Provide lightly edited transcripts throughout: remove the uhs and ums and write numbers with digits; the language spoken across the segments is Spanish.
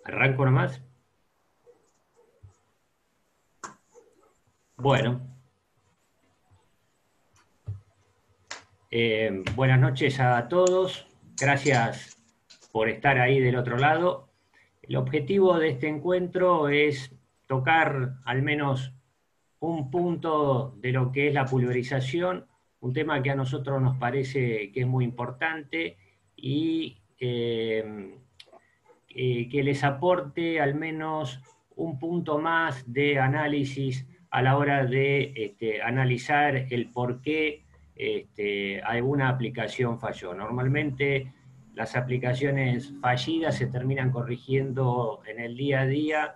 ¿Arranco nomás? Bueno, buenas noches a todos. Gracias por estar ahí del otro lado. El objetivo de este encuentro es tocar al menos un punto de lo que es la pulverización, un tema que a nosotros nos parece que es muy importante y que les aporte al menos un punto más de análisis a la hora de analizar el por qué alguna aplicación falló. Normalmente las aplicaciones fallidas se terminan corrigiendo en el día a día,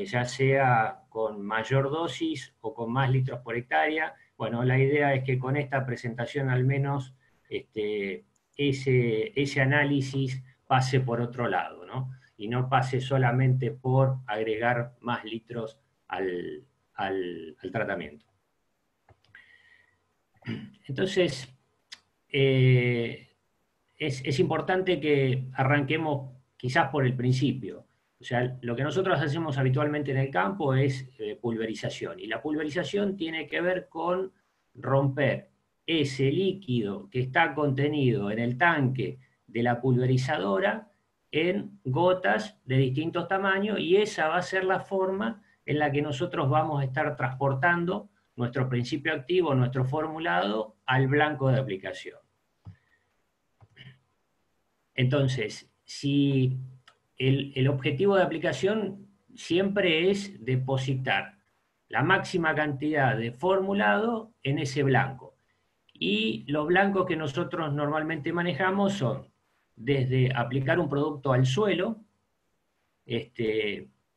ya sea con mayor dosis o con más litros por hectárea. Bueno, la idea es que con esta presentación al menos ese análisis pase por otro lado, ¿no? Y no pase solamente por agregar más litros al tratamiento. Entonces, es importante que arranquemos quizás por el principio. O sea, lo que nosotros hacemos habitualmente en el campo es pulverización. Y la pulverización tiene que ver con romper ese líquido que está contenido en el tanque de la pulverizadora en gotas de distintos tamaños, y esa va a ser la forma en la que nosotros vamos a estar transportando nuestro principio activo, nuestro formulado, al blanco de aplicación. Entonces, si el objetivo de aplicación siempre es depositar la máxima cantidad de formulado en ese blanco. Y los blancos que nosotros normalmente manejamos son desde aplicar un producto al suelo,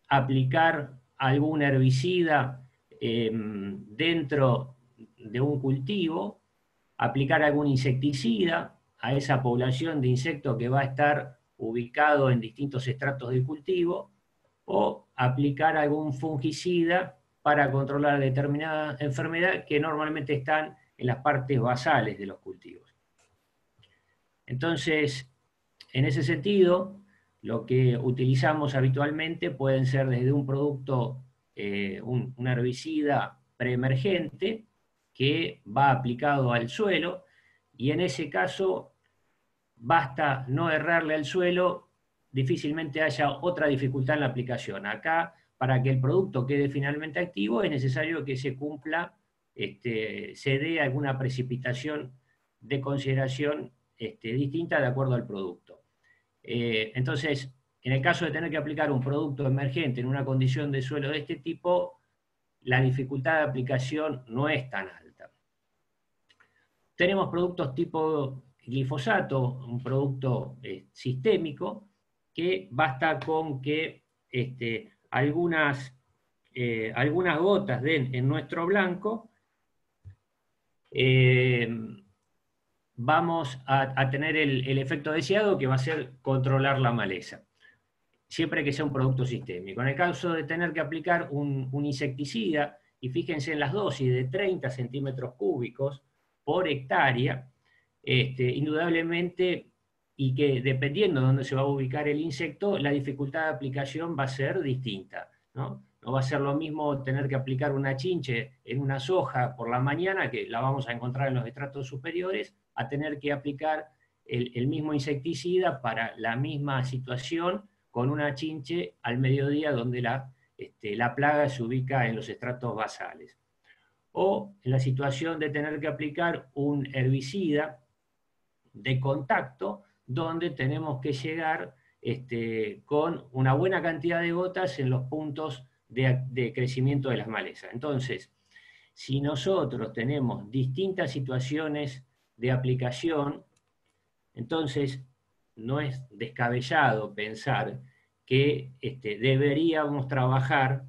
aplicar algún herbicida dentro de un cultivo, aplicar algún insecticida a esa población de insectos que va a estar ubicado en distintos estratos del cultivo, o aplicar algún fungicida para controlar determinada enfermedad que normalmente están en las partes basales de los cultivos. Entonces, en ese sentido, lo que utilizamos habitualmente pueden ser desde un producto, un herbicida preemergente que va aplicado al suelo, y en ese caso basta no errarle al suelo, difícilmente haya otra dificultad en la aplicación. Acá, para que el producto quede finalmente activo, es necesario que se cumpla, se dé alguna precipitación de consideración distinta de acuerdo al producto. Entonces, en el caso de tener que aplicar un producto emergente en una condición de suelo de este tipo, la dificultad de aplicación no es tan alta. Tenemos productos tipo glifosato, un producto sistémico, que basta con que algunas gotas den en nuestro blanco, vamos a tener el efecto deseado, que va a ser controlar la maleza, siempre que sea un producto sistémico. En el caso de tener que aplicar un insecticida, y fíjense en las dosis de 30 centímetros cúbicos por hectárea, indudablemente, y que dependiendo de dónde se va a ubicar el insecto, la dificultad de aplicación va a ser distinta, ¿no? No va a ser lo mismo tener que aplicar una chinche en una soja por la mañana, que la vamos a encontrar en los estratos superiores, a tener que aplicar el mismo insecticida para la misma situación con una chinche al mediodía, donde la plaga se ubica en los estratos basales. O en la situación de tener que aplicar un herbicida de contacto, donde tenemos que llegar con una buena cantidad de gotas en los puntos de crecimiento de las malezas. Entonces, si nosotros tenemos distintas situaciones de aplicación, entonces no es descabellado pensar que deberíamos trabajar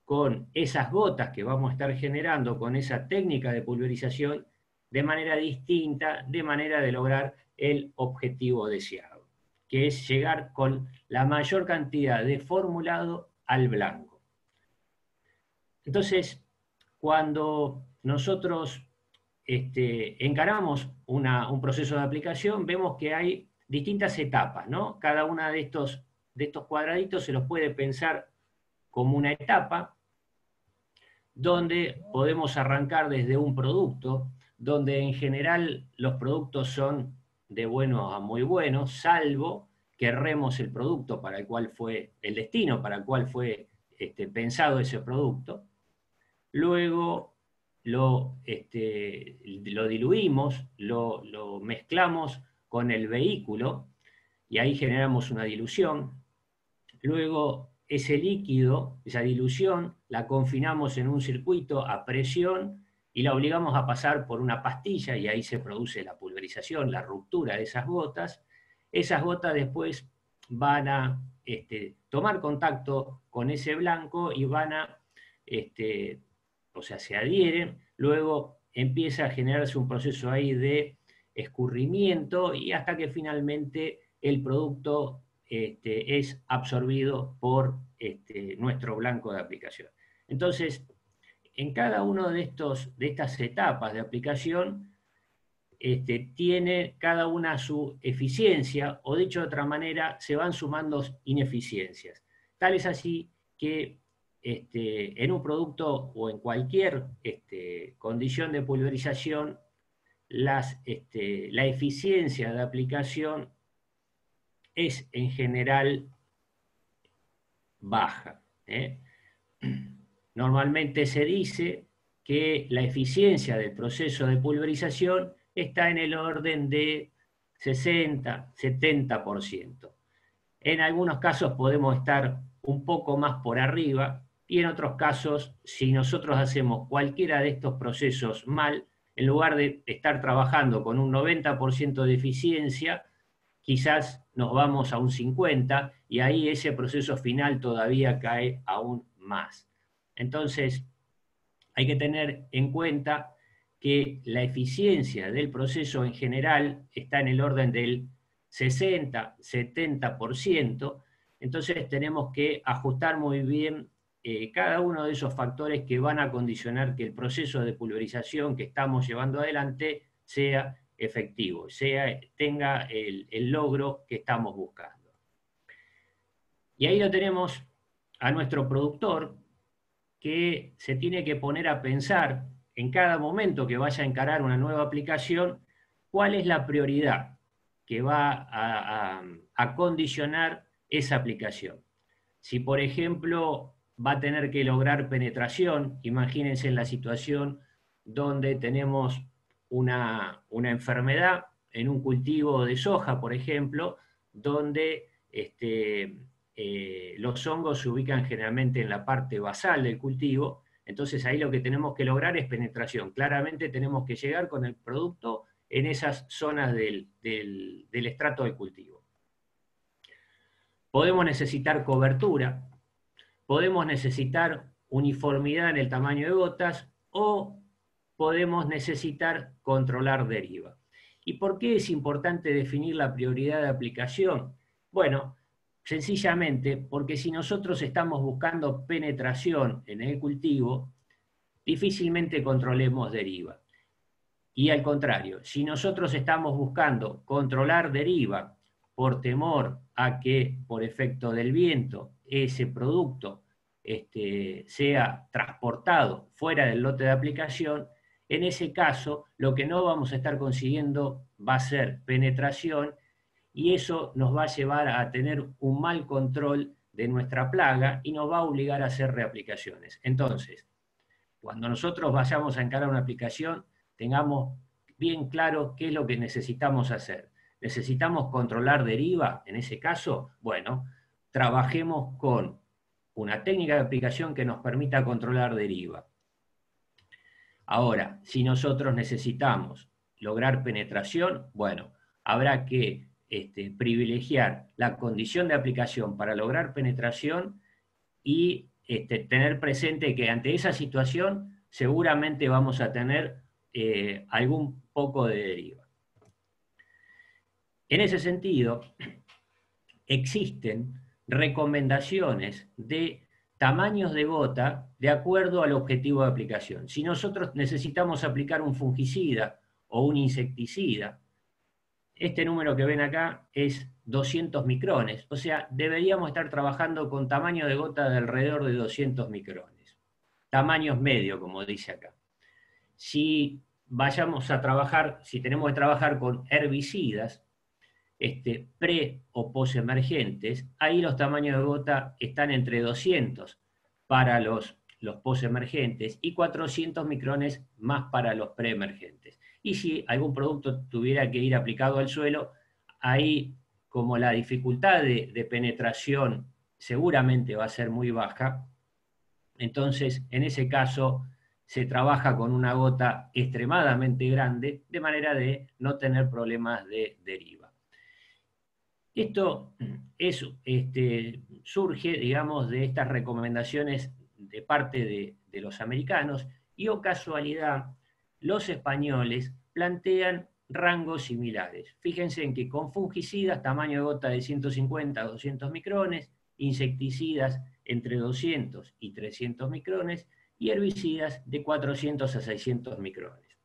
con esas gotas que vamos a estar generando, con esa técnica de pulverización, de manera distinta, de manera de lograr el objetivo deseado, que es llegar con la mayor cantidad de formulado al blanco. Entonces, cuando nosotros encaramos un proceso de aplicación, vemos que hay distintas etapas, ¿no? Cada una de estos estos cuadraditos se los puede pensar como una etapa donde podemos arrancar desde un producto, donde en general los productos son de buenos a muy buenos, salvo que erremos el producto para el cual fue, el destino para el cual fue pensado ese producto. Luego lo diluimos, lo mezclamos con el vehículo y ahí generamos una dilución. Luego ese líquido, esa dilución, la confinamos en un circuito a presión y la obligamos a pasar por una pastilla y ahí se produce la pulverización, la ruptura de esas gotas. Esas gotas después van a tomar contacto con ese blanco y van a, o sea, se adhieren, luego empieza a generarse un proceso ahí de escurrimiento y hasta que finalmente el producto es absorbido por nuestro blanco de aplicación. Entonces, en cada una de estas etapas de aplicación, tiene cada una su eficiencia, o dicho de otra manera, se van sumando ineficiencias. Tal es así que en un producto o en cualquier condición de pulverización, la eficiencia de aplicación es en general baja. Normalmente se dice que la eficiencia del proceso de pulverización está en el orden de 60-70%. En algunos casos podemos estar un poco más por arriba y en otros casos, si nosotros hacemos cualquiera de estos procesos mal, en lugar de estar trabajando con un 90% de eficiencia, quizás nos vamos a un 50% y ahí ese proceso final todavía cae aún más. Entonces, hay que tener en cuenta que la eficiencia del proceso en general está en el orden del 60-70%, entonces tenemos que ajustar muy bien cada uno de esos factores que van a condicionar que el proceso de pulverización que estamos llevando adelante sea efectivo, tenga el logro que estamos buscando. Y ahí lo tenemos a nuestro productor, que se tiene que poner a pensar en cada momento que vaya a encarar una nueva aplicación, cuál es la prioridad que va a condicionar esa aplicación. Si, por ejemplo, va a tener que lograr penetración, imagínense en la situación donde tenemos una enfermedad en un cultivo de soja, por ejemplo, donde los hongos se ubican generalmente en la parte basal del cultivo, entonces ahí lo que tenemos que lograr es penetración. Claramente tenemos que llegar con el producto en esas zonas del estrato del cultivo. Podemos necesitar cobertura, podemos necesitar uniformidad en el tamaño de gotas o podemos necesitar controlar deriva. ¿Y por qué es importante definir la prioridad de aplicación? Bueno, sencillamente porque si nosotros estamos buscando penetración en el cultivo, difícilmente controlemos deriva. Y al contrario, si nosotros estamos buscando controlar deriva por temor a que por efecto del viento ese producto sea transportado fuera del lote de aplicación, en ese caso lo que no vamos a estar consiguiendo va a ser penetración y eso nos va a llevar a tener un mal control de nuestra plaga y nos va a obligar a hacer reaplicaciones. Entonces, cuando nosotros vayamos a encarar una aplicación, tengamos bien claro qué es lo que necesitamos hacer. ¿Necesitamos controlar deriva? En ese caso, bueno, trabajemos con una técnica de aplicación que nos permita controlar deriva. Ahora, si nosotros necesitamos lograr penetración, bueno, habrá que privilegiar la condición de aplicación para lograr penetración y tener presente que ante esa situación seguramente vamos a tener algún poco de deriva. En ese sentido, existen recomendaciones de tamaños de gota de acuerdo al objetivo de aplicación. Si nosotros necesitamos aplicar un fungicida o un insecticida, Este número que ven acá es 200 micrones, o sea, deberíamos estar trabajando con tamaño de gota de alrededor de 200 micrones. Tamaños medio, como dice acá. Si vayamos a trabajar, si tenemos que trabajar con herbicidas, pre o posemergentes, ahí los tamaños de gota están entre 200 para los posemergentes y 400 micrones más para los preemergentes. Y si algún producto tuviera que ir aplicado al suelo, ahí como la dificultad de penetración seguramente va a ser muy baja, entonces en ese caso se trabaja con una gota extremadamente grande, de manera de no tener problemas de deriva. Esto surge, digamos, de estas recomendaciones de parte de los americanos y, o casualidad, los españoles plantean rangos similares. Fíjense en que con fungicidas, tamaño de gota de 150 a 200 micrones, insecticidas entre 200 y 300 micrones y herbicidas de 400 a 600 micrones.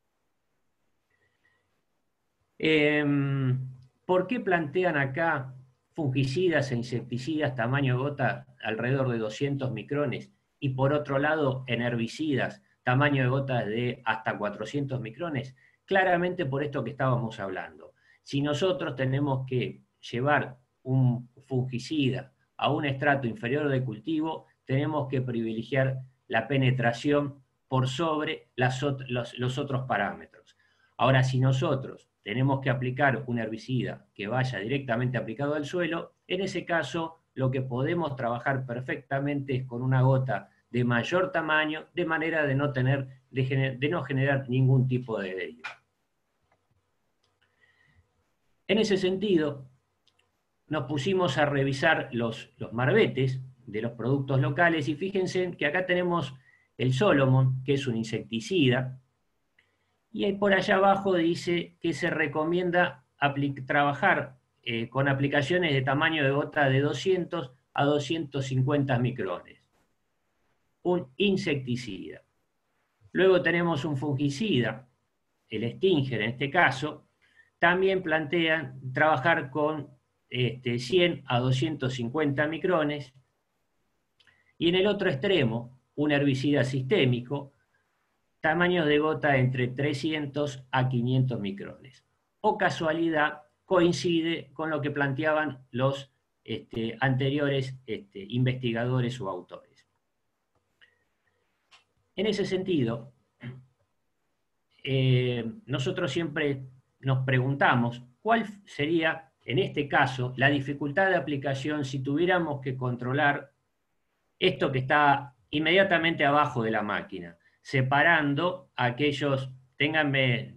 ¿Por qué plantean acá fungicidas e insecticidas tamaño gota alrededor de 200 micrones y por otro lado en herbicidas tamaño de gota de hasta 400 micrones? Claramente por esto que estábamos hablando. Si nosotros tenemos que llevar un fungicida a un estrato inferior de cultivo, tenemos que privilegiar la penetración por sobre los otros parámetros. Ahora, si nosotros tenemos que aplicar un herbicida que vaya directamente aplicado al suelo, en ese caso lo que podemos trabajar perfectamente es con una gota de mayor tamaño, de manera de no generar ningún tipo de deriva. En ese sentido, nos pusimos a revisar los marbetes de los productos locales y fíjense que acá tenemos el Solomon, que es un insecticida, y por allá abajo dice que se recomienda trabajar con aplicaciones de tamaño de gota de 200 a 250 micrones. Un insecticida. Luego tenemos un fungicida, el Stinger en este caso, también plantean trabajar con 100 a 250 micrones. Y en el otro extremo, un herbicida sistémico, tamaños de gota entre 300 a 500 micrones. O casualidad, coincide con lo que planteaban los anteriores investigadores o autores. En ese sentido, nosotros siempre nos preguntamos cuál sería, en este caso, la dificultad de aplicación si tuviéramos que controlar esto que está inmediatamente abajo de la máquina, separando a aquellos, ténganme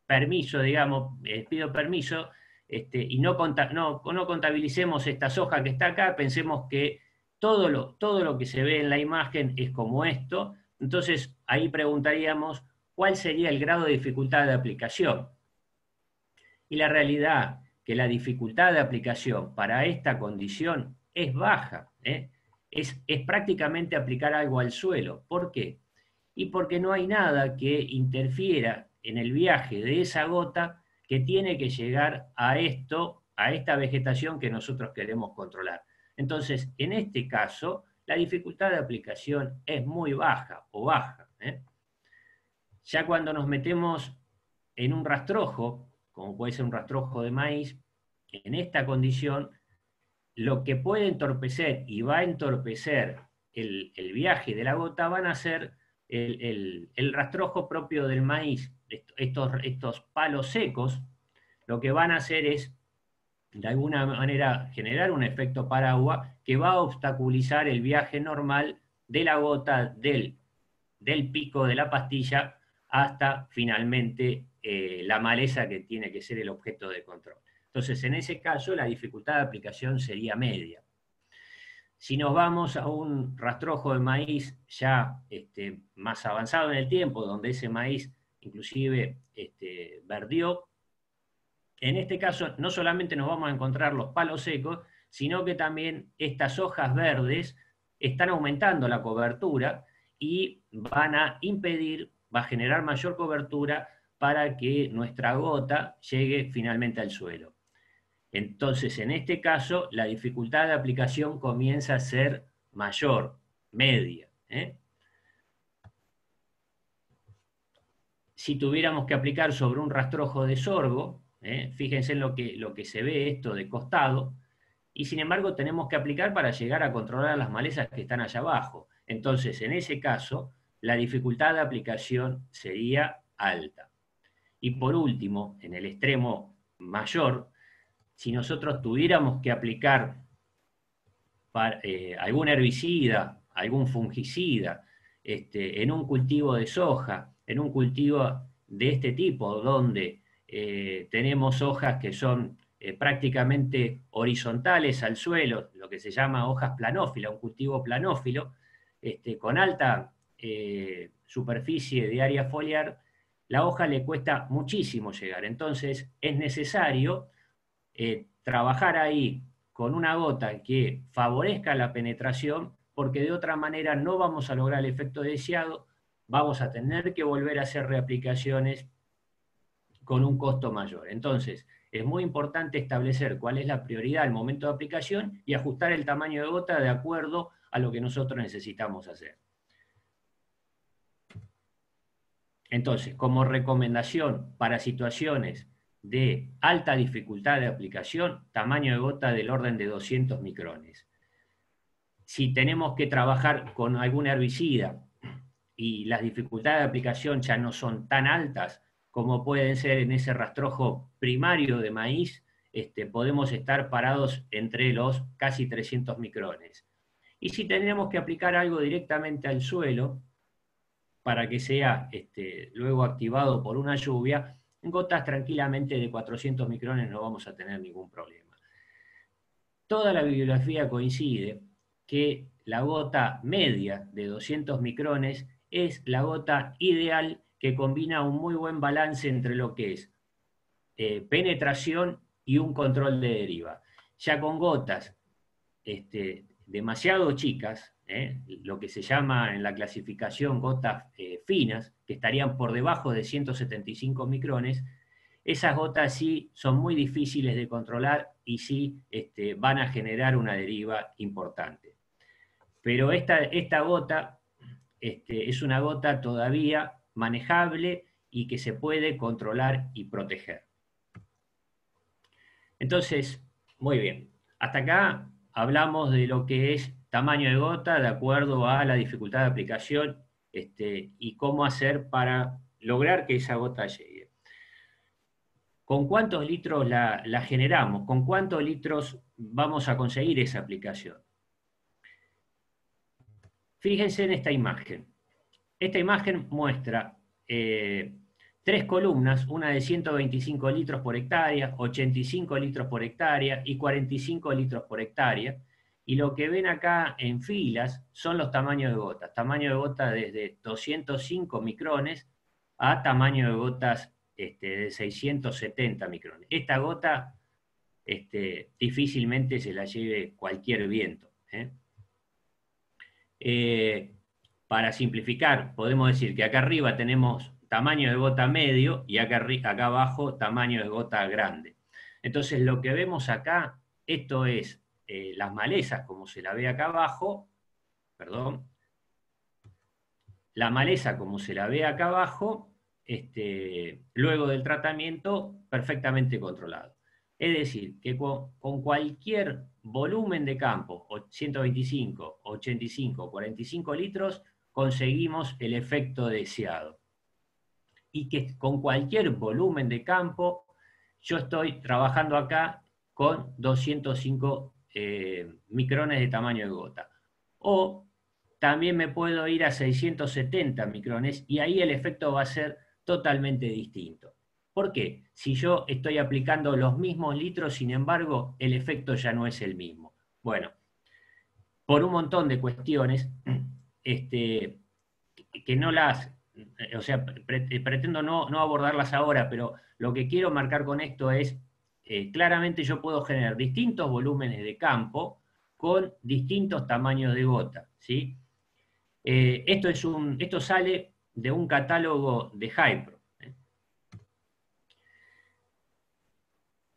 permiso, digamos, pido permiso, y no contabilicemos esta soja que está acá, pensemos que todo lo que se ve en la imagen es como esto, entonces ahí preguntaríamos cuál sería el grado de dificultad de aplicación. Y la realidad que la dificultad de aplicación para esta condición es baja, es prácticamente aplicar algo al suelo. ¿Por qué? Y porque no hay nada que interfiera en el viaje de esa gota que tiene que llegar a esta vegetación que nosotros queremos controlar. Entonces, en este caso, la dificultad de aplicación es muy baja o baja. Ya cuando nos metemos en un rastrojo, como puede ser un rastrojo de maíz, en esta condición, lo que puede entorpecer y va a entorpecer el viaje de la gota van a ser el rastrojo propio del maíz. Estos palos secos, lo que van a hacer es, de alguna manera, generar un efecto paraguas que va a obstaculizar el viaje normal de la gota del pico de la pastilla hasta finalmente la maleza que tiene que ser el objeto de control. Entonces, en ese caso, la dificultad de aplicación sería media. Si nos vamos a un rastrojo de maíz ya más avanzado en el tiempo, donde ese maíz inclusive verdió, en este caso no solamente nos vamos a encontrar los palos secos, sino que también estas hojas verdes están aumentando la cobertura y van a impedir, va a generar mayor cobertura para que nuestra gota llegue finalmente al suelo. Entonces, en este caso, la dificultad de aplicación comienza a ser mayor, media. Si tuviéramos que aplicar sobre un rastrojo de sorgo, fíjense en lo que se ve esto de costado, y sin embargo tenemos que aplicar para llegar a controlar las malezas que están allá abajo. Entonces, en ese caso, la dificultad de aplicación sería alta. Y por último, en el extremo mayor, si nosotros tuviéramos que aplicar algún herbicida, algún fungicida, en un cultivo de soja, en un cultivo de este tipo, donde tenemos hojas que son prácticamente horizontales al suelo, lo que se llama hojas planófilas, un cultivo planófilo, con alta superficie de área foliar, la hoja le cuesta muchísimo llegar. Entonces es necesario trabajar ahí con una gota que favorezca la penetración, porque de otra manera no vamos a lograr el efecto deseado, vamos a tener que volver a hacer reaplicaciones con un costo mayor. Entonces, es muy importante establecer cuál es la prioridad al momento de aplicación y ajustar el tamaño de gota de acuerdo a lo que nosotros necesitamos hacer. Entonces, como recomendación para situaciones de alta dificultad de aplicación, tamaño de gota del orden de 200 micrones. Si tenemos que trabajar con algún herbicida y las dificultades de aplicación ya no son tan altas como pueden ser en ese rastrojo primario de maíz, podemos estar parados entre los casi 300 micrones. Y si tenemos que aplicar algo directamente al suelo, para que sea luego activado por una lluvia, en gotas tranquilamente de 400 micrones no vamos a tener ningún problema. Toda la bibliografía coincide que la gota media de 200 micrones es la gota ideal que combina un muy buen balance entre lo que es penetración y un control de deriva. Ya con gotas demasiado chicas, lo que se llama en la clasificación gotas finas, que estarían por debajo de 175 micrones, esas gotas sí son muy difíciles de controlar y sí van a generar una deriva importante. Pero esta gota es una gota todavía manejable y que se puede controlar y proteger. Entonces, muy bien, hasta acá hablamos de lo que es tamaño de gota de acuerdo a la dificultad de aplicación y cómo hacer para lograr que esa gota llegue. ¿Con cuántos litros la generamos? ¿Con cuántos litros vamos a conseguir esa aplicación? Fíjense en esta imagen. Esta imagen muestra tres columnas, una de 125 litros por hectárea, 85 litros por hectárea y 45 litros por hectárea. Y lo que ven acá en filas son los tamaños de gotas. Tamaño de gota desde 205 micrones a tamaño de gotas de 670 micrones. Esta gota difícilmente se la lleve cualquier viento. Para simplificar, podemos decir que acá arriba tenemos tamaño de gota medio y acá abajo tamaño de gota grande. Entonces lo que vemos acá, esto es las malezas como se la ve acá abajo, perdón, la maleza como se la ve acá abajo, luego del tratamiento perfectamente controlado. Es decir, que con cualquier volumen de campo, 125, 85, 45 litros, conseguimos el efecto deseado. Y que con cualquier volumen de campo, yo estoy trabajando acá con 205 micrones de tamaño de gota. O también me puedo ir a 670 micrones y ahí el efecto va a ser totalmente distinto. ¿Por qué? Si yo estoy aplicando los mismos litros, sin embargo, el efecto ya no es el mismo. Bueno, por un montón de cuestiones que no las, o sea, pretendo no abordarlas ahora, pero lo que quiero marcar con esto es, claramente yo puedo generar distintos volúmenes de campo con distintos tamaños de gota, ¿sí? Esto sale de un catálogo de Hypro.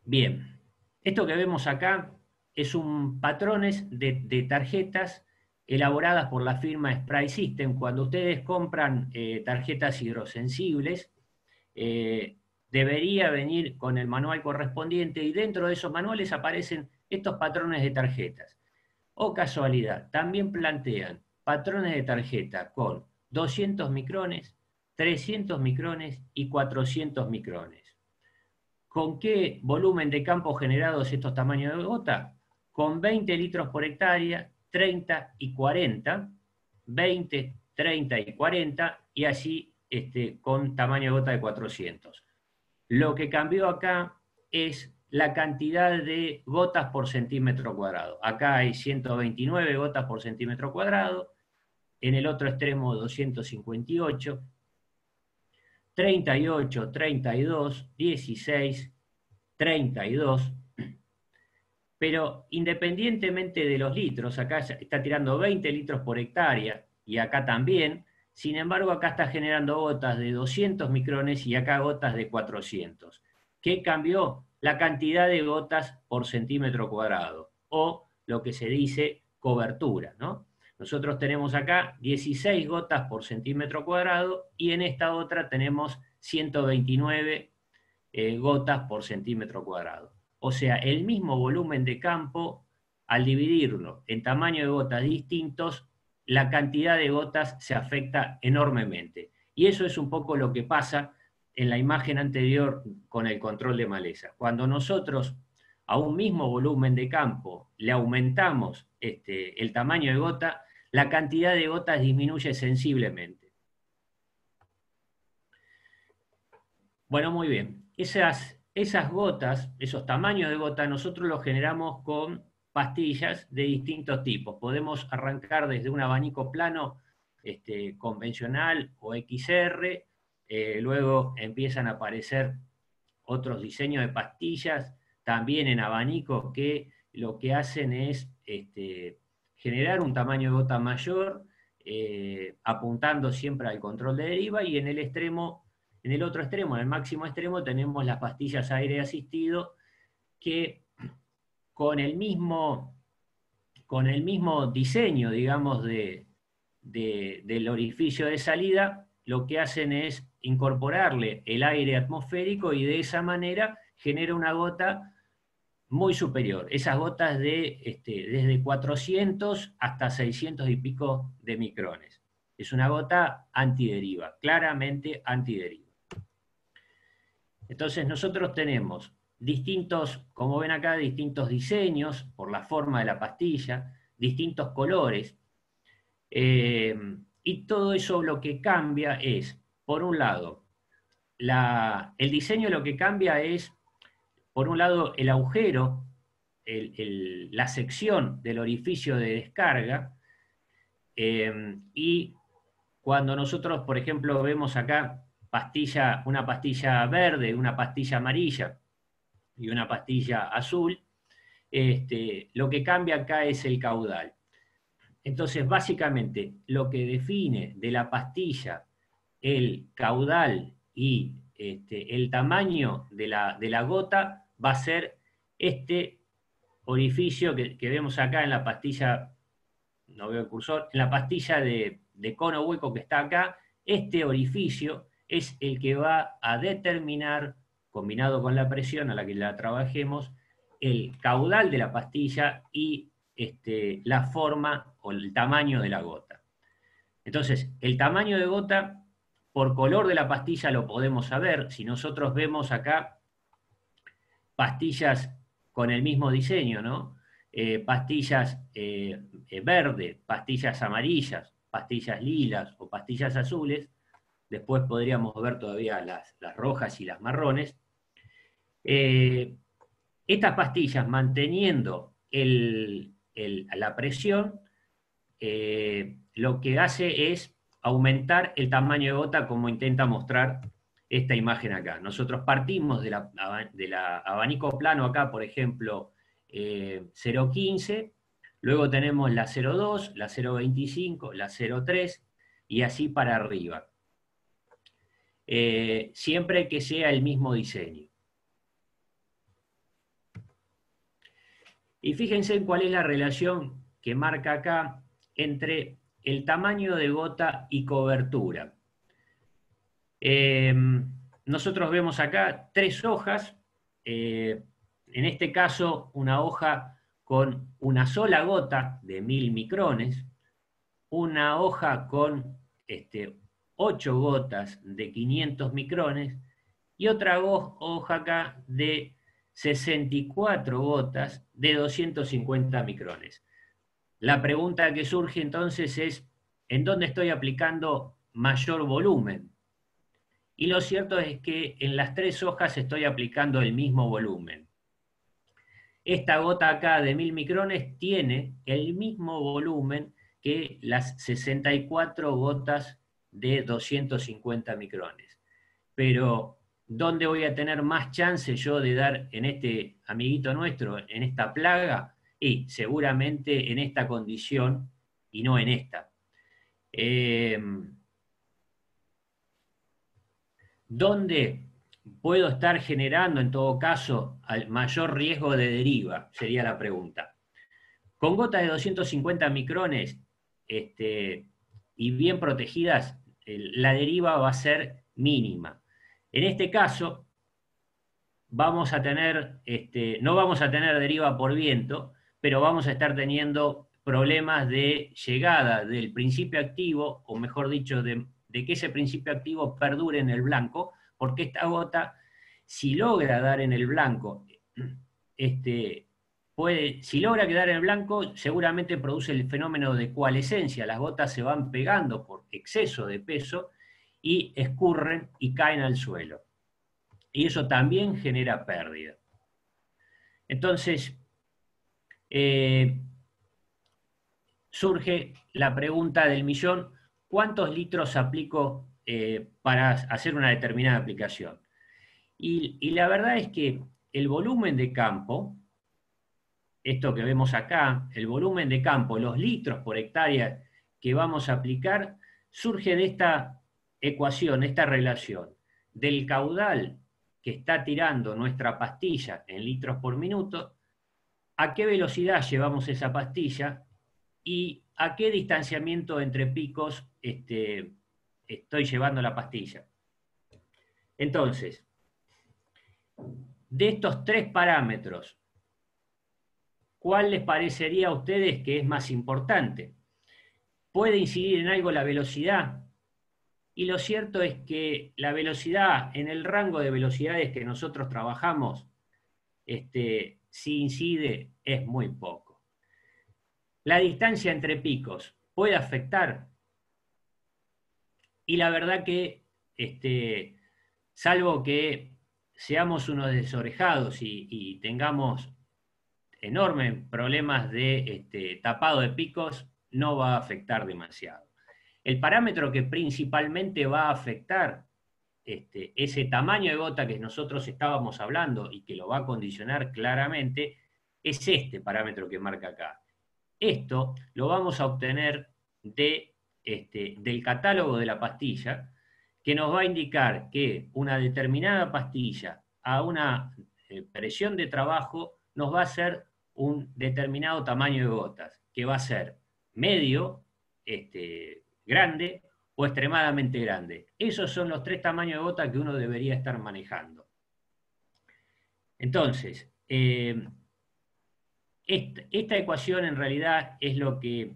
Bien, esto que vemos acá es un patrones de tarjetas elaboradas por la firma Spray System. Cuando ustedes compran tarjetas hidrosensibles, debería venir con el manual correspondiente y dentro de esos manuales aparecen estos patrones de tarjetas. O casualidad, también plantean patrones de tarjeta con 200 micrones, 300 micrones y 400 micrones. ¿Con qué volumen de campo generados estos tamaños de gota? Con 20 litros por hectárea, 30 y 40, 20, 30 y 40, y así con tamaño de gota de 400. Lo que cambió acá es la cantidad de gotas por centímetro cuadrado. Acá hay 129 gotas por centímetro cuadrado, en el otro extremo 258, 38, 32, 16, 32, pero independientemente de los litros, acá está tirando 20 litros por hectárea y acá también, sin embargo acá está generando gotas de 200 micrones y acá gotas de 400. ¿Qué cambió? La cantidad de gotas por centímetro cuadrado, o lo que se dice cobertura, ¿no? Nosotros tenemos acá 16 gotas por centímetro cuadrado y en esta otra tenemos 129 gotas por centímetro cuadrado. O sea, el mismo volumen de campo, al dividirlo en tamaño de gotas distintos, la cantidad de gotas se afecta enormemente. Y eso es un poco lo que pasa en la imagen anterior con el control de maleza. Cuando nosotros a un mismo volumen de campo le aumentamos el tamaño de gota, la cantidad de gotas disminuye sensiblemente. Bueno, muy bien. Esas gotas, esos tamaños de gota, nosotros los generamos con pastillas de distintos tipos. Podemos arrancar desde un abanico plano convencional o XR, luego empiezan a aparecer otros diseños de pastillas, también en abanicos, que lo que hacen es generar un tamaño de gota mayor, apuntando siempre al control de deriva, y en el otro extremo, en el máximo extremo, tenemos las pastillas aire asistido, que con el mismo diseño, digamos, del orificio de salida, lo que hacen es incorporarle el aire atmosférico y de esa manera genera una gota muy superior. Esas gotas desde 400 hasta 600 y pico de micrones. Es una gota antideriva, claramente antideriva. Entonces nosotros tenemos distintos, como ven acá, distintos diseños por la forma de la pastilla, distintos colores, y todo eso lo que cambia es, por un lado, el diseño lo que cambia es, por un lado, el agujero, la sección del orificio de descarga, y cuando nosotros, por ejemplo, vemos acá una pastilla verde, una pastilla amarilla y una pastilla azul, lo que cambia acá es el caudal. Entonces, básicamente, lo que define de la pastilla el caudal y el tamaño de la gota va a ser este orificio que vemos acá en la pastilla, no veo el cursor, en la pastilla de cono hueco que está acá. Este orificio es el que va a determinar, combinado con la presión a la que la trabajemos, el caudal de la pastilla y la forma o el tamaño de la gota. Entonces, el tamaño de gota, por color de la pastilla lo podemos saber. Si nosotros vemos acá pastillas con el mismo diseño, ¿no? Pastillas verde, pastillas amarillas, pastillas lilas o pastillas azules, después podríamos ver todavía las rojas y las marrones. Estas pastillas, manteniendo la presión, lo que hace es aumentar el tamaño de gota, como intenta mostrar esta imagen acá. Nosotros partimos de la abanico plano acá, por ejemplo, 0,15, luego tenemos la 0,2, la 0,25, la 0,3 y así para arriba. Siempre que sea el mismo diseño. Y fíjense en cuál es la relación que marca acá entre el tamaño de gota y cobertura. Nosotros vemos acá 3 hojas, en este caso una hoja con una sola gota de 1000 micrones, una hoja con 8 gotas de 500 micrones y otra hoja acá de 64 gotas de 250 micrones. La pregunta que surge entonces es, ¿en dónde estoy aplicando mayor volumen? Y lo cierto es que en las 3 hojas estoy aplicando el mismo volumen. Esta gota acá de 1000 micrones tiene el mismo volumen que las 64 gotas de 250 micrones. Pero, ¿dónde voy a tener más chance yo de dar en este amiguito nuestro, en esta plaga? Y seguramente en esta condición y no en esta. ¿Dónde puedo estar generando, en todo caso, al mayor riesgo de deriva? Sería la pregunta. Con gotas de 250 micrones y bien protegidas, la deriva va a ser mínima. En este caso, vamos a tener, no vamos a tener deriva por viento, pero vamos a estar teniendo problemas de llegada del principio activo, o mejor dicho, de que ese principio activo perdure en el blanco, porque esta gota, si logra dar en el blanco, si logra quedar en el blanco, seguramente produce el fenómeno de coalescencia. Las gotas se van pegando por exceso de peso y escurren y caen al suelo. Y eso también genera pérdida. Entonces, surge la pregunta del millón: ¿cuántos litros aplico para hacer una determinada aplicación? Y la verdad es que el volumen de campo, esto que vemos acá, el volumen de campo, los litros por hectárea que vamos a aplicar, surge de esta ecuación, esta relación del caudal que está tirando nuestra pastilla en litros por minuto, a qué velocidad llevamos esa pastilla y a qué distanciamiento entre picos estoy llevando la pastilla. Entonces, de estos 3 parámetros, ¿cuál les parecería a ustedes que es más importante? ¿Puede incidir en algo la velocidad? Y lo cierto es que la velocidad, en el rango de velocidades que nosotros trabajamos, si incide, es muy poco. La distancia entre picos puede afectar, y la verdad que, salvo que seamos unos desorejados y tengamos enormes problemas de tapado de picos, no va a afectar demasiado. El parámetro que principalmente va a afectar ese tamaño de gota que nosotros estábamos hablando y que lo va a condicionar claramente es este parámetro que marca acá. Esto lo vamos a obtener del catálogo de la pastilla, que nos va a indicar que una determinada pastilla a una presión de trabajo nos va a hacer un determinado tamaño de gotas, que va a ser medio, grande o extremadamente grande. Esos son los 3 tamaños de gota que uno debería estar manejando. Entonces, esta ecuación en realidad es lo que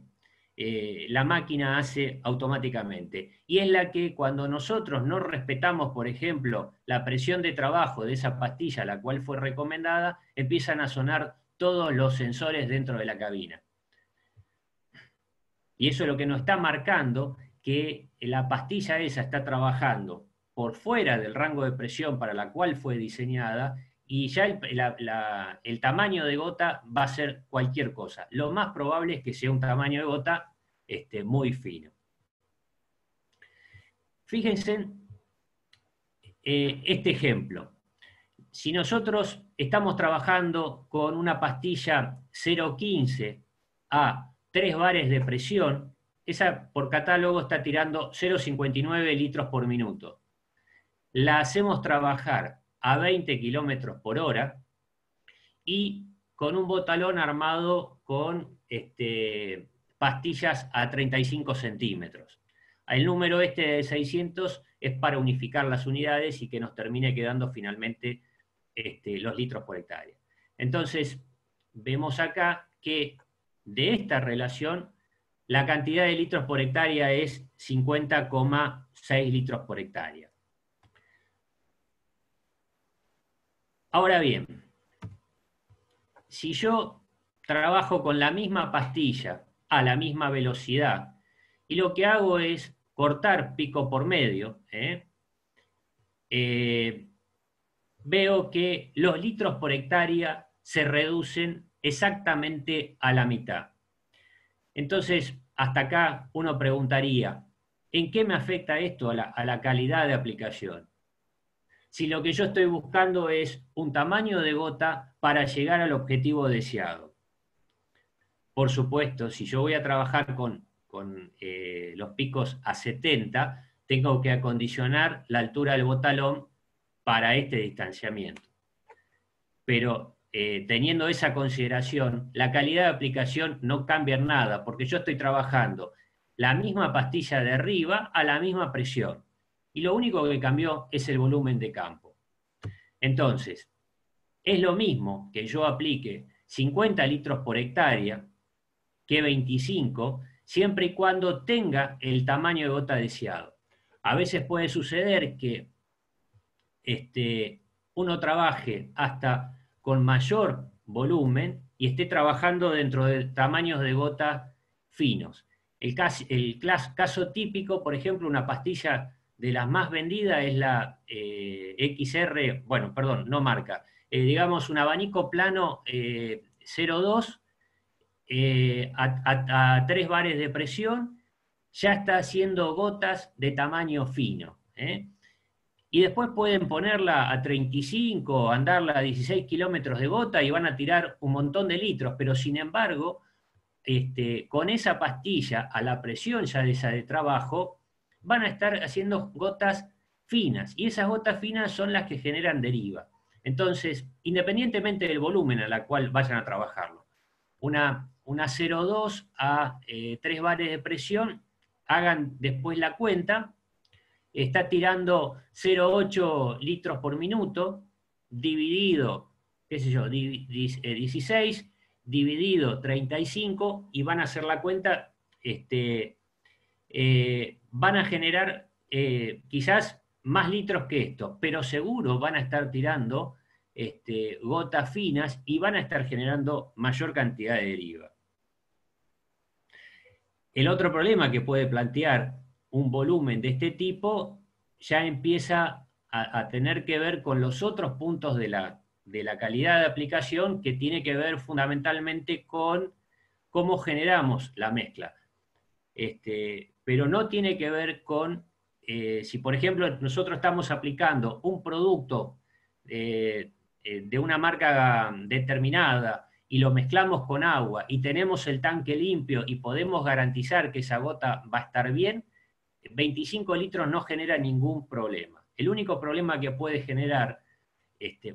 la máquina hace automáticamente. Y es la que cuando nosotros no respetamos, por ejemplo, la presión de trabajo de esa pastilla, la cual fue recomendada, empiezan a sonar todos los sensores dentro de la cabina. Y eso es lo que nos está marcando que la pastilla esa está trabajando por fuera del rango de presión para la cual fue diseñada, y ya el tamaño de gota va a ser cualquier cosa. Lo más probable es que sea un tamaño de gota muy fino. Fíjense este ejemplo. Si nosotros estamos trabajando con una pastilla 0,15 a 3 bares de presión, esa por catálogo está tirando 0,59 litros por minuto. La hacemos trabajar a 20 kilómetros por hora y con un botalón armado con pastillas a 35 centímetros. El número este de 600 es para unificar las unidades y que nos termine quedando finalmente los litros por hectárea. Entonces, vemos acá que de esta relación, la cantidad de litros por hectárea es 50,6 litros por hectárea. Ahora bien, si yo trabajo con la misma pastilla a la misma velocidad y lo que hago es cortar pico por medio, veo que los litros por hectárea se reducen exactamente a la mitad. Entonces, hasta acá uno preguntaría, ¿en qué me afecta esto a la calidad de aplicación? Si lo que yo estoy buscando es un tamaño de gota para llegar al objetivo deseado. Por supuesto, si yo voy a trabajar con los picos a 70, tengo que acondicionar la altura del botalón para este distanciamiento. Pero teniendo esa consideración, la calidad de aplicación no cambia en nada, porque yo estoy trabajando la misma pastilla de arriba a la misma presión. Y lo único que cambió es el volumen de campo. Entonces, es lo mismo que yo aplique 50 litros por hectárea que 25, siempre y cuando tenga el tamaño de gota deseado. A veces puede suceder que uno trabaje hasta con mayor volumen y esté trabajando dentro de tamaños de gota finos. El caso típico, por ejemplo, una pastilla de las más vendidas es la XR, bueno, perdón, no marca, digamos un abanico plano 0,2 a 3 bares de presión, ya está haciendo gotas de tamaño fino. Y después pueden ponerla a 35, andarla a 16 kilómetros de gota y van a tirar un montón de litros, pero sin embargo, con esa pastilla, a la presión ya de esa de trabajo, van a estar haciendo gotas finas, y esas gotas finas son las que generan deriva. Entonces, independientemente del volumen a la cual vayan a trabajarlo, una 0,2 a 3 bares de presión, hagan después la cuenta, está tirando 0,8 litros por minuto, dividido, qué sé yo, 16, dividido 35, y van a hacer la cuenta, van a generar quizás más litros que esto, pero seguro van a estar tirando gotas finas y van a estar generando mayor cantidad de deriva. El otro problema que puede plantear un volumen de este tipo ya empieza a tener que ver con los otros puntos de la calidad de aplicación, que tiene que ver fundamentalmente con cómo generamos la mezcla. Pero no tiene que ver con si, por ejemplo, nosotros estamos aplicando un producto de una marca determinada y lo mezclamos con agua y tenemos el tanque limpio y podemos garantizar que esa gota va a estar bien, 25 litros no genera ningún problema. El único problema que puede generar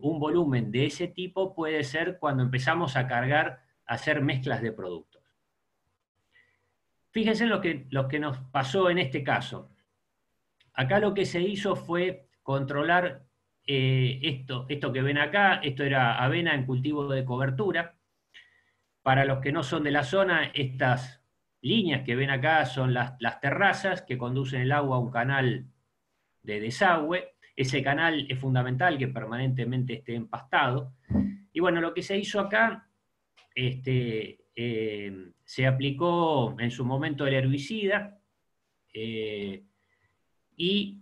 un volumen de ese tipo puede ser cuando empezamos a cargar, a hacer mezclas de productos. Fíjense lo que nos pasó en este caso. Acá lo que se hizo fue controlar esto que ven acá. Esto era avena en cultivo de cobertura. Para los que no son de la zona, estas líneas que ven acá son las terrazas que conducen el agua a un canal de desagüe. Ese canal es fundamental que permanentemente esté empastado. Y bueno, lo que se hizo acá, se aplicó en su momento el herbicida, y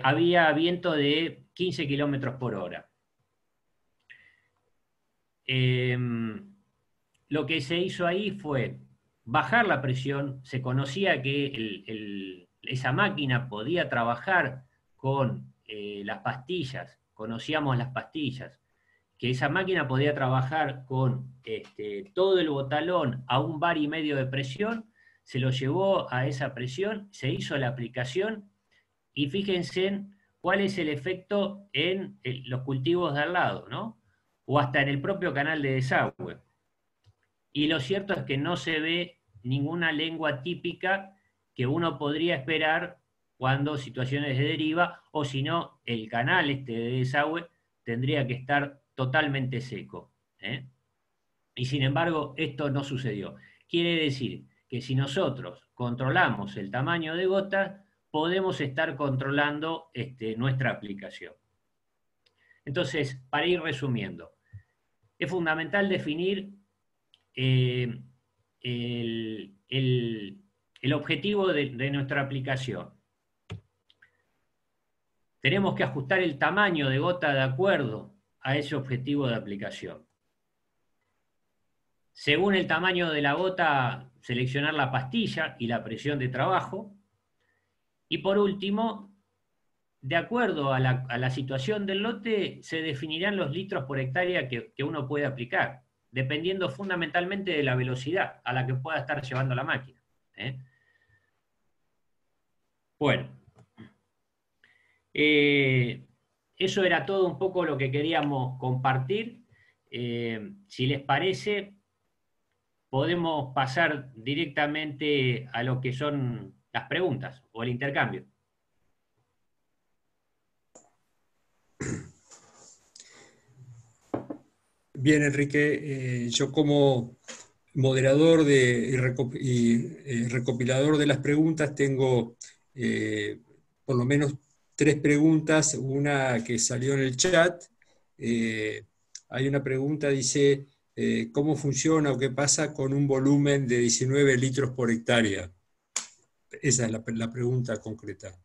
había viento de 15 kilómetros por hora. Lo que se hizo ahí fue bajar la presión. Se conocía que esa máquina podía trabajar con las pastillas, conocíamos las pastillas, que esa máquina podía trabajar con todo el botalón a 1,5 bares de presión. Se lo llevó a esa presión, se hizo la aplicación, y fíjense cuál es el efecto en los cultivos de al lado, ¿no? o hasta en el propio canal de desagüe. Y lo cierto es que no se ve ninguna lengua típica que uno podría esperar cuando situaciones de deriva, o si no, el canal este de desagüe tendría que estar totalmente seco, ¿eh? Y sin embargo, esto no sucedió. Quiere decir que si nosotros controlamos el tamaño de gotas, podemos estar controlando nuestra aplicación. Entonces, para ir resumiendo, es fundamental definir eh, el objetivo de nuestra aplicación. Tenemos que ajustar el tamaño de gota de acuerdo a ese objetivo de aplicación. Según el tamaño de la gota, seleccionar la pastilla y la presión de trabajo. Y por último, de acuerdo a la situación del lote, se definirán los litros por hectárea que uno puede aplicar, dependiendo fundamentalmente de la velocidad a la que pueda estar llevando la máquina, ¿eh? Bueno, eso era todo un poco lo que queríamos compartir. Si les parece, podemos pasar directamente a lo que son las preguntas o el intercambio. Bien, Enrique, yo como moderador y recopilador de las preguntas tengo por lo menos 3 preguntas, una que salió en el chat. Hay una pregunta, dice, ¿cómo funciona o qué pasa con un volumen de 19 litros por hectárea? Esa es la pregunta concreta.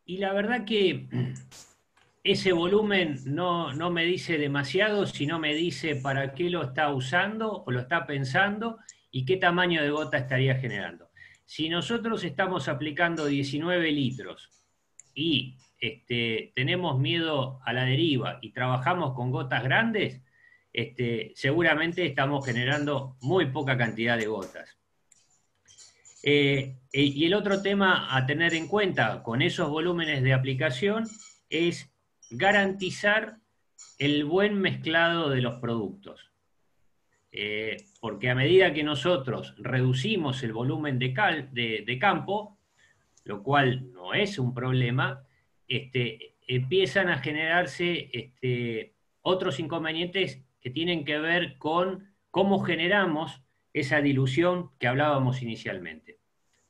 Y la verdad que ese volumen no me dice demasiado, sino me dice para qué lo está usando o lo está pensando y qué tamaño de gota estaría generando. Si nosotros estamos aplicando 19 litros y tenemos miedo a la deriva y trabajamos con gotas grandes, seguramente estamos generando muy poca cantidad de gotas. Y el otro tema a tener en cuenta con esos volúmenes de aplicación es garantizar el buen mezclado de los productos. Porque a medida que nosotros reducimos el volumen de campo, lo cual no es un problema, empiezan a generarse otros inconvenientes que tienen que ver con cómo generamos esa dilución que hablábamos inicialmente.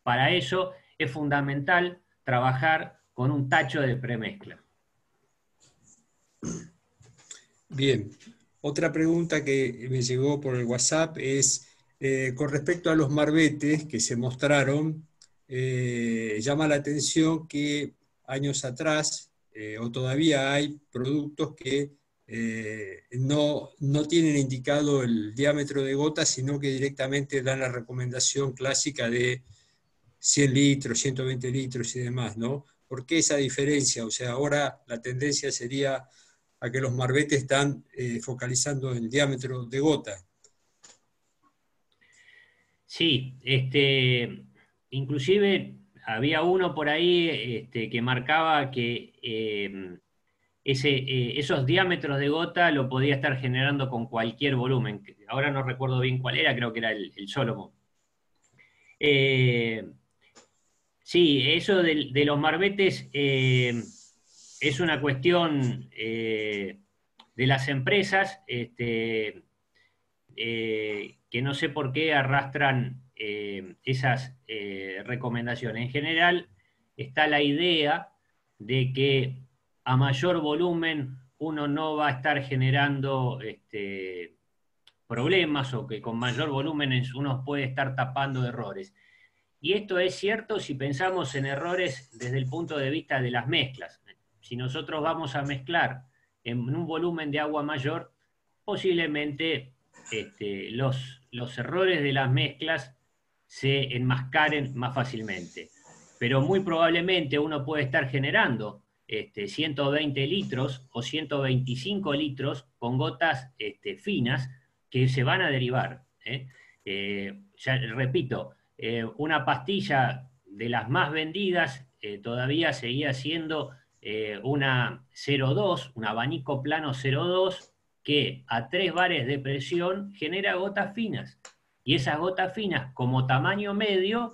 Para eso es fundamental trabajar con un tacho de premezcla. Bien, otra pregunta que me llegó por el WhatsApp es con respecto a los marbetes que se mostraron, llama la atención que años atrás, o todavía hay productos que no tienen indicado el diámetro de gota, sino que directamente dan la recomendación clásica de 100 litros, 120 litros y demás, ¿no? ¿Por qué esa diferencia? O sea, ahora la tendencia sería a que los marbetes están focalizando el diámetro de gota. Sí, inclusive había uno por ahí que marcaba que esos diámetros de gota lo podía estar generando con cualquier volumen. Ahora no recuerdo bien cuál era, creo que era el Solomon. Sí, eso de los marbetes es una cuestión de las empresas que no sé por qué arrastran esas recomendaciones. En general está la idea de que a mayor volumen uno no va a estar generando problemas o que con mayor volumen uno puede estar tapando errores. Y esto es cierto si pensamos en errores desde el punto de vista de las mezclas. Si nosotros vamos a mezclar en un volumen de agua mayor, posiblemente los errores de las mezclas se enmascaren más fácilmente. Pero muy probablemente uno puede estar generando 120 litros o 125 litros con gotas finas que se van a derivar. Ya repito, una pastilla de las más vendidas todavía seguía siendo una 0,2, un abanico plano 0,2, que a 3 bares de presión genera gotas finas. Y esas gotas finas, como tamaño medio,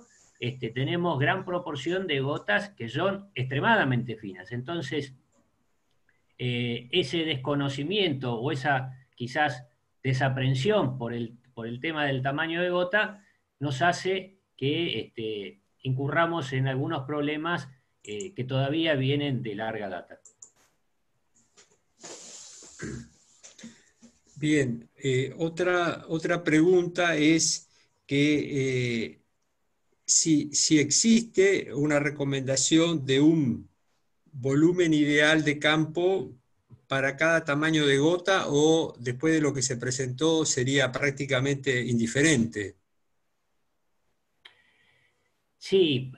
tenemos gran proporción de gotas que son extremadamente finas. Entonces, ese desconocimiento o esa quizás desaprensión por el tema del tamaño de gota nos hace que incurramos en algunos problemas que todavía vienen de larga data. Bien, otra pregunta es que si existe una recomendación de un volumen ideal de campo para cada tamaño de gota, o después de lo que se presentó sería prácticamente indiferente. Sí,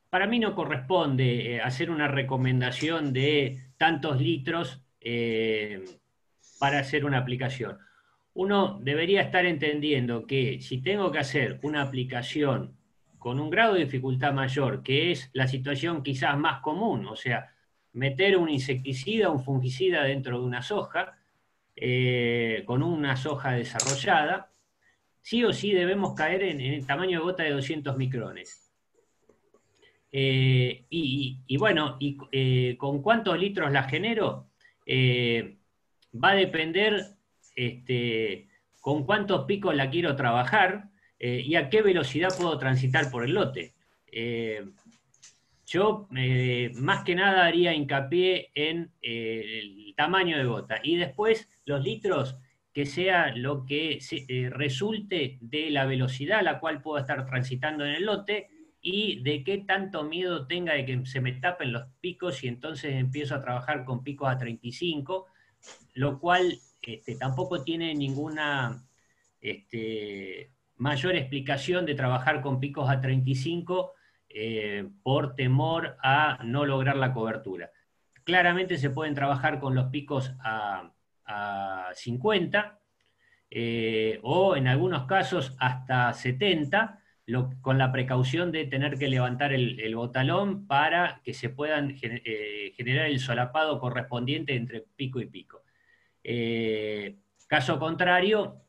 para mí no corresponde hacer una recomendación de tantos litros para hacer una aplicación. Uno debería estar entendiendo que si tengo que hacer una aplicación con un grado de dificultad mayor, que es la situación quizás más común, o sea, meter un insecticida, un fungicida dentro de una soja, con una soja desarrollada, sí o sí debemos caer en el tamaño de gota de 200 micrones. Bueno, ¿con cuántos litros la genero? Va a depender con cuántos picos la quiero trabajar y a qué velocidad puedo transitar por el lote. Yo más que nada haría hincapié en el tamaño de gota y después los litros que sea lo que resulte de la velocidad a la cual puedo estar transitando en el lote y de qué tanto miedo tenga de que se me tapen los picos y entonces empiezo a trabajar con picos a 35, lo cual tampoco tiene ninguna mayor explicación de trabajar con picos a 35 por temor a no lograr la cobertura. Claramente se pueden trabajar con los picos a 50 o en algunos casos hasta 70, con la precaución de tener que levantar el botalón para que se puedan generar el solapado correspondiente entre pico y pico. Caso contrario,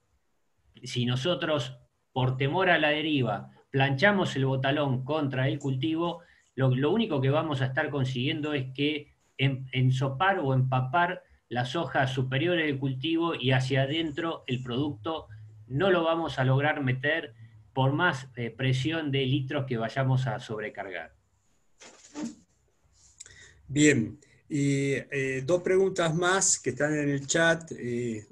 si nosotros, por temor a la deriva, planchamos el botalón contra el cultivo, lo único que vamos a estar consiguiendo es que ensopar o empapar las hojas superiores del cultivo y hacia adentro el producto no lo vamos a lograr meter por más presión de litros que vayamos a sobrecargar. Bien, y dos preguntas más que están en el chat.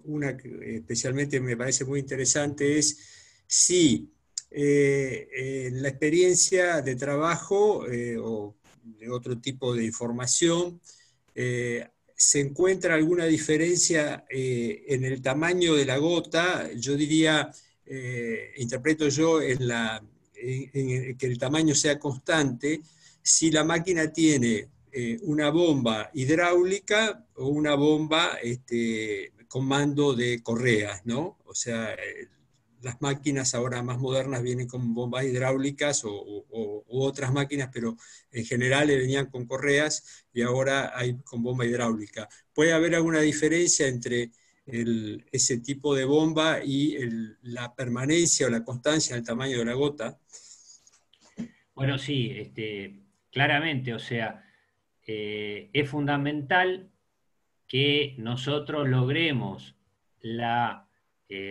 Una que especialmente me parece muy interesante es si en la experiencia de trabajo o de otro tipo de información se encuentra alguna diferencia en el tamaño de la gota. Yo diría, interpreto yo en que el tamaño sea constante si la máquina tiene una bomba hidráulica o una bomba con mando de correas, ¿no? O sea, las máquinas ahora más modernas vienen con bombas hidráulicas u otras máquinas, pero en general venían con correas y ahora hay con bomba hidráulica. ¿Puede haber alguna diferencia entre ese tipo de bomba y la permanencia o la constancia del tamaño de la gota? Bueno, sí, claramente, o sea, es fundamental que nosotros logremos la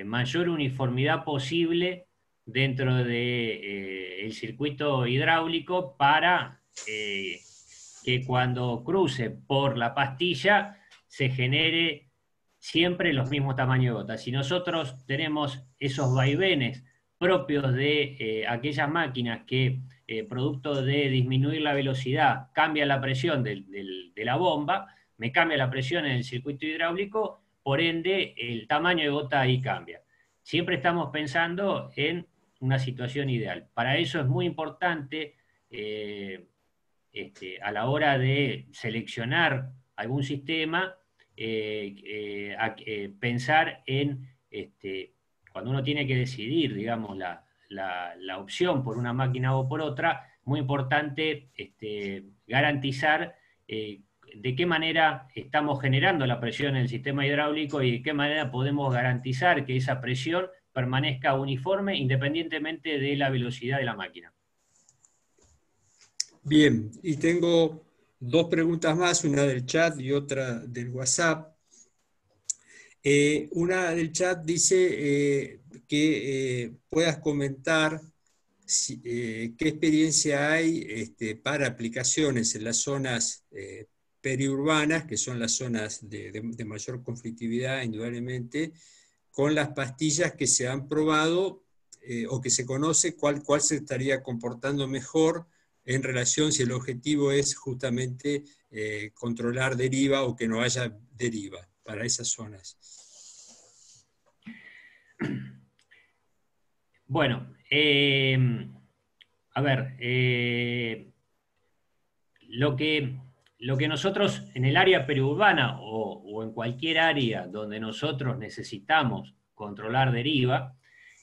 mayor uniformidad posible dentro del circuito hidráulico para que cuando cruce por la pastilla se genere siempre los mismos tamaños de gotas. Si nosotros tenemos esos vaivenes propios de aquellas máquinas que, producto de disminuir la velocidad, cambia la presión de la bomba, me cambia la presión en el circuito hidráulico, por ende el tamaño de gota ahí cambia. Siempre estamos pensando en una situación ideal. Para eso es muy importante a la hora de seleccionar algún sistema, pensar en, cuando uno tiene que decidir, digamos, la opción por una máquina o por otra, muy importante garantizar de qué manera estamos generando la presión en el sistema hidráulico y de qué manera podemos garantizar que esa presión permanezca uniforme independientemente de la velocidad de la máquina. Bien, y tengo dos preguntas más, una del chat y otra del WhatsApp. Una del chat dice que puedas comentar qué experiencia hay para aplicaciones en las zonas periurbanas, que son las zonas de mayor conflictividad, indudablemente, con las pastillas que se han probado o que se conoce cuál se estaría comportando mejor en relación si el objetivo es justamente controlar deriva o que no haya deriva para esas zonas. Bueno, a ver, lo que nosotros en el área periurbana o en cualquier área donde nosotros necesitamos controlar deriva,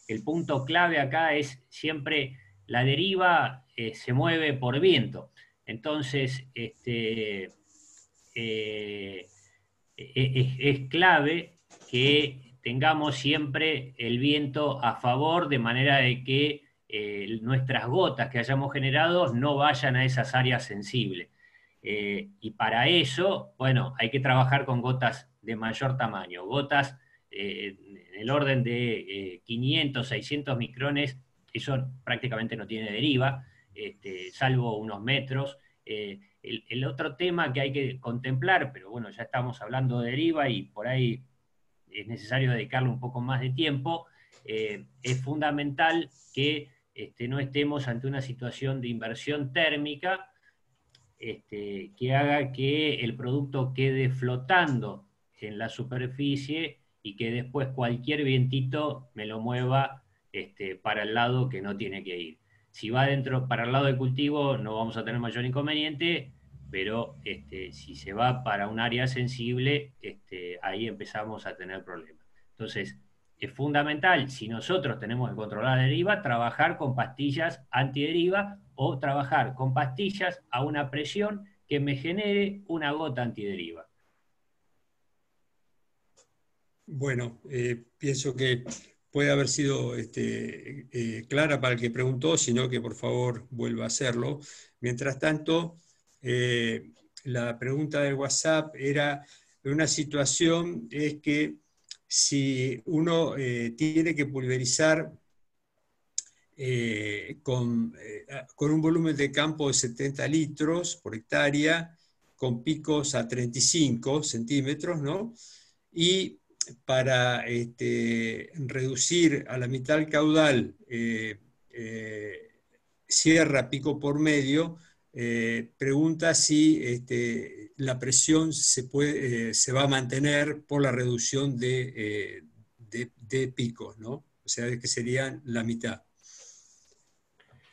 el punto clave acá es siempre la deriva se mueve por viento. Entonces, es clave que tengamos siempre el viento a favor, de manera de que nuestras gotas que hayamos generado no vayan a esas áreas sensibles. Y para eso, bueno, hay que trabajar con gotas de mayor tamaño, gotas en el orden de 500, 600 micrones, eso prácticamente no tiene deriva, salvo unos metros. El otro tema que hay que contemplar, pero bueno, ya estamos hablando de deriva y por ahí es necesario dedicarle un poco más de tiempo, es fundamental que no estemos ante una situación de inversión térmica que haga que el producto quede flotando en la superficie y que después cualquier vientito me lo mueva para el lado que no tiene que ir. Si va dentro para el lado del cultivo no vamos a tener mayor inconveniente, pero si se va para un área sensible, ahí empezamos a tener problemas. Entonces, es fundamental, si nosotros tenemos que controlar la deriva, trabajar con pastillas antideriva o trabajar con pastillas a una presión que me genere una gota antideriva. Bueno, pienso que puede haber sido clara para el que preguntó, sino que por favor vuelva a hacerlo. Mientras tanto, la pregunta del WhatsApp era, una situación es que si uno tiene que pulverizar con un volumen de campo de 70 litros por hectárea, con picos a 35 centímetros, ¿no? Y para reducir a la mitad el caudal, cierra pico por medio, pregunta si la presión se va a mantener por la reducción de picos, ¿no? O sea, que serían la mitad.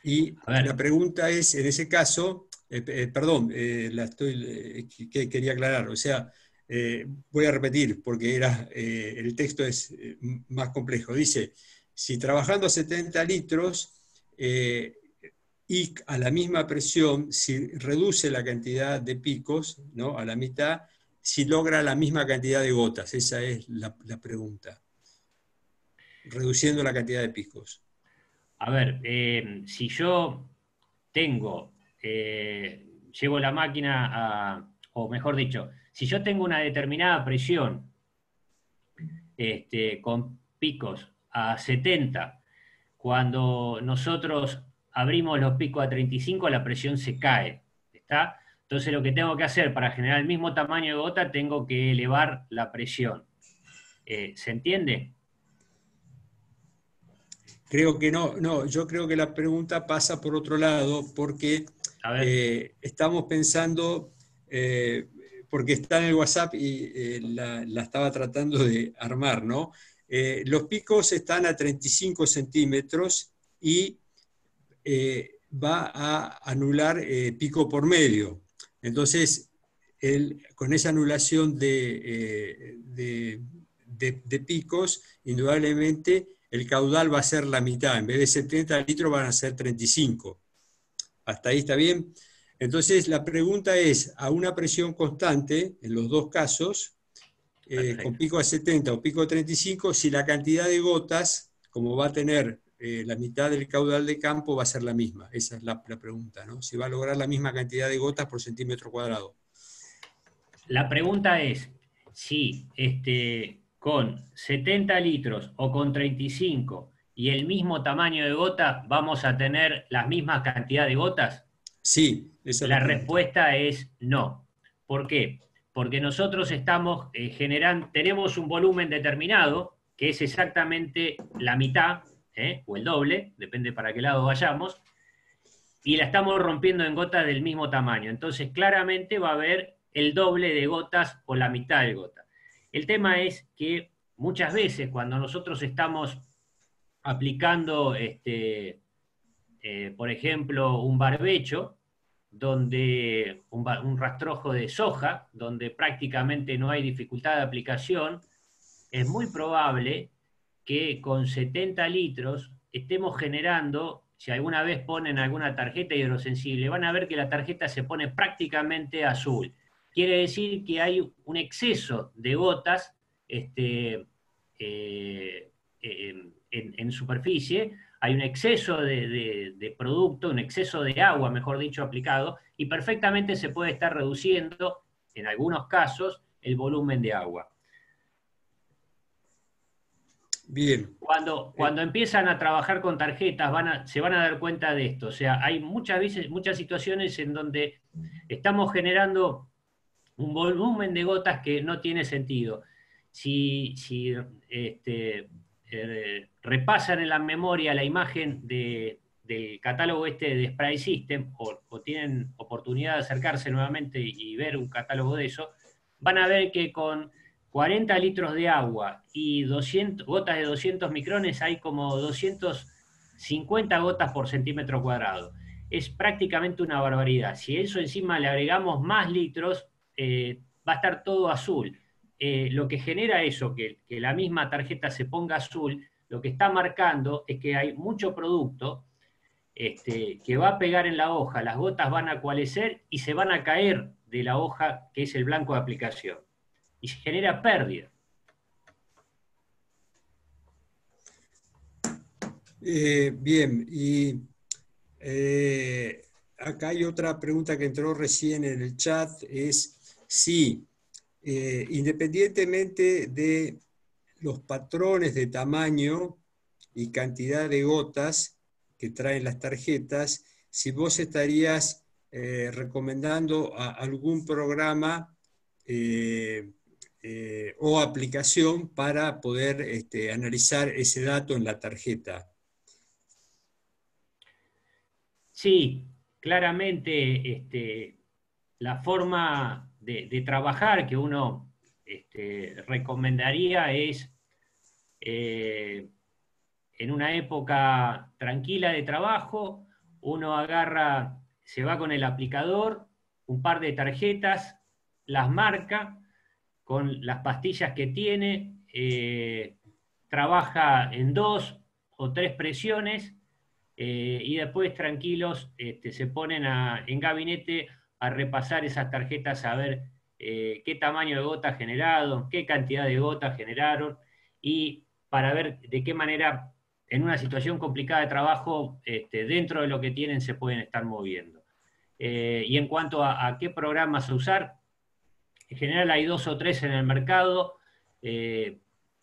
Y la pregunta es, en ese caso, perdón, que quería aclarar, o sea, voy a repetir porque el texto es más complejo. Dice, si trabajando a 70 litros y a la misma presión, si reduce la cantidad de picos, ¿no?, a la mitad, si logra la misma cantidad de gotas. Esa es la pregunta. Reduciendo la cantidad de picos. A ver, si yo llevo la máquina o mejor dicho, si yo tengo una determinada presión con picos a 70, cuando nosotros abrimos los picos a 35, la presión se cae, ¿está? Entonces lo que tengo que hacer para generar el mismo tamaño de gota, tengo que elevar la presión. ¿Se entiende? Creo que no, yo creo que la pregunta pasa por otro lado, porque estamos pensando, porque está en el WhatsApp y la estaba tratando de armar, ¿no? Los picos están a 35 centímetros y va a anular pico por medio. Entonces, con esa anulación de picos, indudablemente el caudal va a ser la mitad. En vez de 70 litros van a ser 35. ¿Hasta ahí está bien? Entonces la pregunta es, a una presión constante, en los dos casos, con pico a 70 o pico a 35, si la cantidad de gotas, como va a tener la mitad del caudal de campo, va a ser la misma. Esa es la pregunta, ¿no? Si va a lograr la misma cantidad de gotas por centímetro cuadrado. La pregunta es si con 70 litros o con 35 y el mismo tamaño de gota vamos a tener la misma cantidad de gotas. Sí, esa es la La pregunta. respuesta es no. ¿Por qué? Porque nosotros estamos generando, tenemos un volumen determinado, que es exactamente la mitad, o el doble, depende para qué lado vayamos, y la estamos rompiendo en gotas del mismo tamaño. Entonces, claramente va a haber el doble de gotas o la mitad de gotas. El tema es que muchas veces cuando nosotros estamos aplicando, por ejemplo, un barbecho, donde un rastrojo de soja, donde prácticamente no hay dificultad de aplicación, es muy probable que con 70 litros estemos generando, si alguna vez ponen alguna tarjeta hidrosensible, van a ver que la tarjeta se pone prácticamente azul. Quiere decir que hay un exceso de gotas en superficie, hay un exceso de producto, un exceso de agua, mejor dicho, aplicado, y perfectamente se puede estar reduciendo, en algunos casos, el volumen de agua. Bien. Cuando empiezan a trabajar con tarjetas, se van a dar cuenta de esto. O sea, hay muchas veces, muchas situaciones en donde estamos generando un volumen de gotas que no tiene sentido. Si repasan en la memoria la imagen del catálogo de Spray System, o tienen oportunidad de acercarse nuevamente y ver un catálogo de eso, van a ver que con 40 litros de agua y 200, gotas de 200 micrones hay como 250 gotas por centímetro cuadrado. Es prácticamente una barbaridad. Si a eso encima le agregamos más litros, va a estar todo azul. Lo que genera eso, que la misma tarjeta se ponga azul, lo que está marcando es que hay mucho producto que va a pegar en la hoja, las gotas van a coalescer y se van a caer de la hoja que es el blanco de aplicación. Y se genera pérdida. Bien, y acá hay otra pregunta que entró recién en el chat, es si independientemente de los patrones de tamaño y cantidad de gotas que traen las tarjetas, si vos estarías recomendando algún programa o aplicación para poder analizar ese dato en la tarjeta. Sí, claramente la forma de trabajar que uno recomendaría es en una época tranquila de trabajo, uno agarra, se va con el aplicador, un par de tarjetas, las marca con las pastillas que tiene, trabaja en 2 o 3 presiones y después tranquilos se ponen en gabinete a repasar esas tarjetas, a ver qué tamaño de gota generado, qué cantidad de gotas generaron, y para ver de qué manera en una situación complicada de trabajo, dentro de lo que tienen se pueden estar moviendo. Y en cuanto a qué programas usar, en general hay 2 o 3 en el mercado,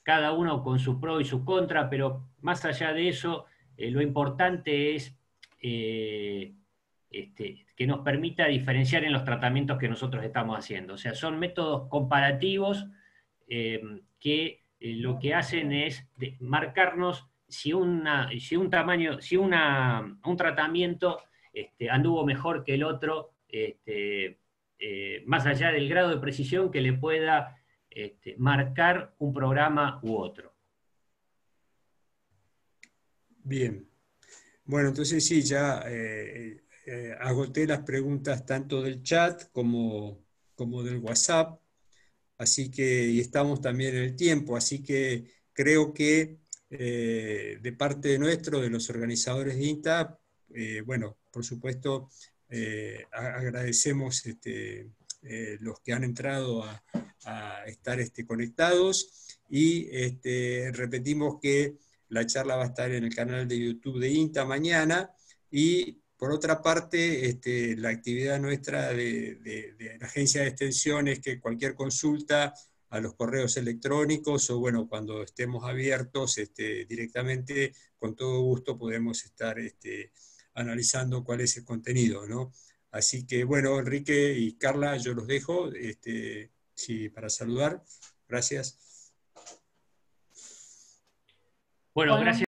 cada uno con sus pros y sus contras, pero más allá de eso, lo importante es que nos permita diferenciar en los tratamientos que nosotros estamos haciendo. O sea, son métodos comparativos que lo que hacen es marcarnos si un tratamiento anduvo mejor que el otro, más allá del grado de precisión que le pueda marcar un programa u otro. Bien. Bueno, entonces sí, ya agoté las preguntas tanto del chat como del WhatsApp, así que y estamos también en el tiempo, así que creo que de parte de nuestro, de los organizadores de INTA, bueno, por supuesto, agradecemos los que han entrado a estar conectados, y repetimos que la charla va a estar en el canal de YouTube de INTA mañana, y por otra parte, la actividad nuestra de la Agencia de Extensión es que cualquier consulta a los correos electrónicos, o bueno, cuando estemos abiertos directamente, con todo gusto podemos estar analizando cuál es el contenido, ¿no? Así que bueno, Enrique y Carla, yo los dejo sí, para saludar. Gracias. Bueno, Bueno, gracias.